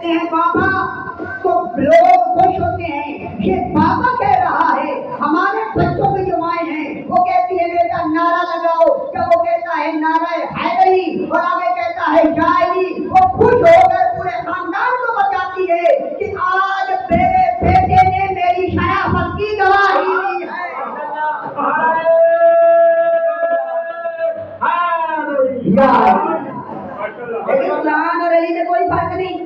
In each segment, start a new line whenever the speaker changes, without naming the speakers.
کہتے ہیں بابا تو لوگ خوش ہوتے ہیں. یہ بابا کہہ رہا ہے. ہمارے بچوں کی جو مائیں ہیں وہ کہتی ہے بیٹا نعرہ لگاؤ. جب وہ کہتا ہے نعرہ حیدری اور آگے کہتا ہے شاعری, وہ خوش ہو کر پورے خاندان کو بتاتی ہے کہ آج میرے بیٹے نے میری شرافت کی گواہی دی ہے. لیکن قرآن اور علی میں کوئی فرق نہیں.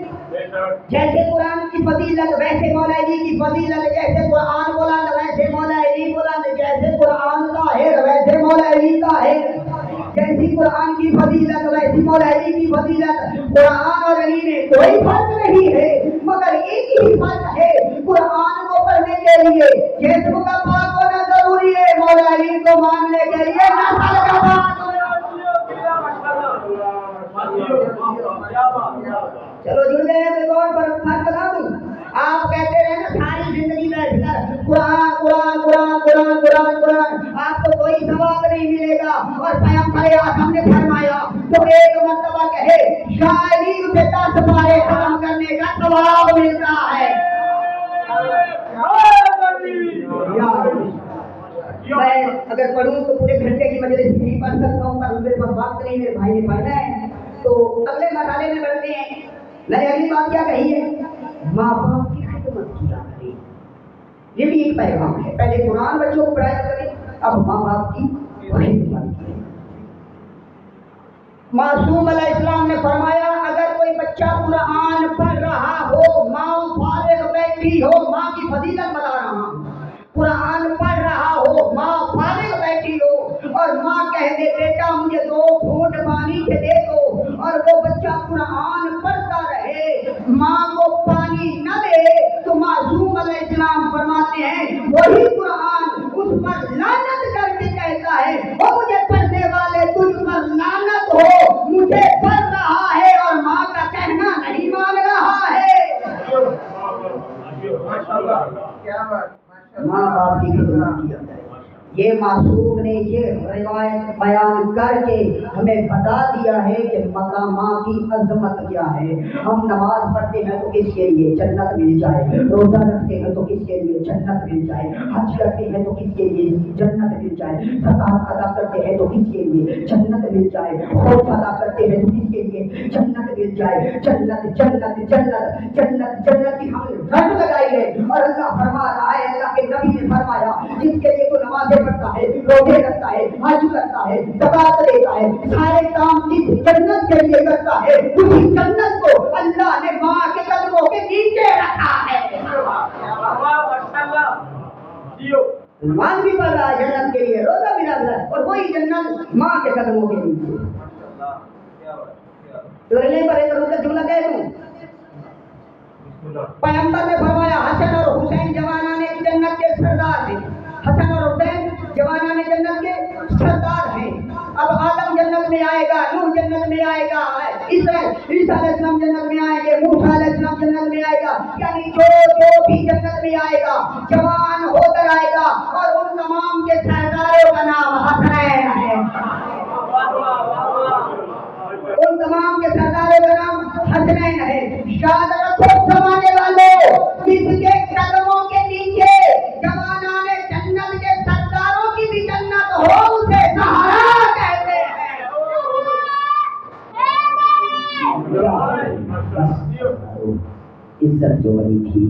جیسے قرآن کی فضیلت ویسے مولا علی کی فضیلت. جیسے قرآن بلند ویسے مولا علی بلند. جیسے قرآن طاہر ویسے مولا علی طاہر. جیسی قرآن کی فضیلت ویسی مولا علی کی فضیلت. قرآن اور علی میں کوئی فرق نہیں ہے, مگر ایک ہی فرق ہے, قرآن کو پڑھنے کے لیے جسم کا پاک ہونا ضروری ہے, مولا علی کو ماننے کے لیے نسل کا پاک. چلو جڑ گئے تو اور فرق بتا دوں. آپ کہتے رہے نا ساری زندگی بیٹھ کر قرآن قرآن قرآن قرآن قرآن قرآن, آپ کو کوئی ثواب نہیں ملے گا. اور پیغمبر اعظم نے فرمایا تو ایک مرتبہ کہے شاعری سے 10 پارے ختم کرنے کا ثواب ملتا ہے. میں اگر پڑھوں تو پورے گھنٹے کی مجلس نہیں پڑھ سکتا ہوں, پر میرے پاس وقت نہیں, میرے بھائی نے پڑھنا ہے. تو اگلے مرحلے میں بڑھتے ہیں. میں نے اگلی بات کیا کہی ہے, ماں باپ کی خدمت کیا کریں. یہ بھی ایک پیغام ہے. پہلے قرآن بچوں کو پڑھایا کریں, اب ماں باپ کی خدمت کریں. معصوم علیہ السلام نے فرمایا اگر کوئی بچہ قرآن پڑھ رہا ہو, ماں فارغ بیٹھی ہو, ماں کی فضیلت بتا رہا ہوں, قرآن پڑھ رہا ہو, ماں فارغ بیٹھی ہو اور ماں کہہ دے بیٹا مجھے 2 گھونٹ پانی کے دے دو, اور وہ بچہ قرآن پڑھتا رہے, ماں کو پانی نہ دے, تو معصوم علیہ السلام فرماتے ہیں وہی قرآن اس پر لعنت کر کے کہتا ہے وہ مجھے پڑھنے والے تجھ پر لعنت ہو, مجھے پڑھ رہا ہے اور ماں کا کہنا نہیں مان رہا ہے. ماں باپ کی خدمت کیا جائے. یہ معصوم نے یہ روایت بیان کر کے ہمیں بتا دیا ہے کہ مقام ماں کی عظمت کیا ہے. ہم نماز پڑھتے ہیں تو کس کے لیے جنت مل جائے, روزہ رکھتے ہیں تو کس کے لیے جنت مل جائے, حج کرتے ہیں تو کس کے لیے جنت مل جائے, زکات ادا کرتے ہیں تو کس کے لیے جنت مل جائے, خوف ادا کرتے ہیں تو کس کے لیے جنت مل جائے. جنت جنت جنت جنت جنت کی ہم نے رٹ لگائی ہے. اور اللہ فرما رہا ہے, اللہ کے نبی نے فرمایا جس کے لیے تو نمازیں پڑھتا ہے, روزے رکھتا ہے, حج کرتا ہے, زکات دیتا ہے, سارے کام جس جنت کے لیے کرتا ہے, اسی جنت کو اللہ نے ماں کے قدموں کے نیچے رکھا ہے. نماز بھی پڑھ رہا ہے جنت کے لیے, روزہ بھی رکھ رہا ہے, اور وہی جنت ماں کے قدموں کے نیچے. تو نہیں پڑھے تو روزہ جملہ کہہ دوں. پیغمبر نے فرمایا حسن اور حسین جوانان جنت کے سردار ہیں. حسن اور حسین جوانان جنت کے سردار ہیں. اب آدم جنت میں آئے گا, نوح جنت میں آئے گا, عیسیٰ علیہ السلام جنت میں آئیں گے, موسیٰ علیہ السلام جنت میں آئے گا. یعنی جو بھی جنت میں آئے گا جوان ہو کر آئے گا, اور ان تمام کے سرداروں کا نام حسنین ہے. ان تمام کے سرداروں کا نام حسنین ہے. یاد رکھو زمانے والوں, جس کے قدموں کے نیچے جوانان جنت کے سرداروں کی بھی جنت ہو اسے سہارا کہتے ہیں. عزت جو بنی تھی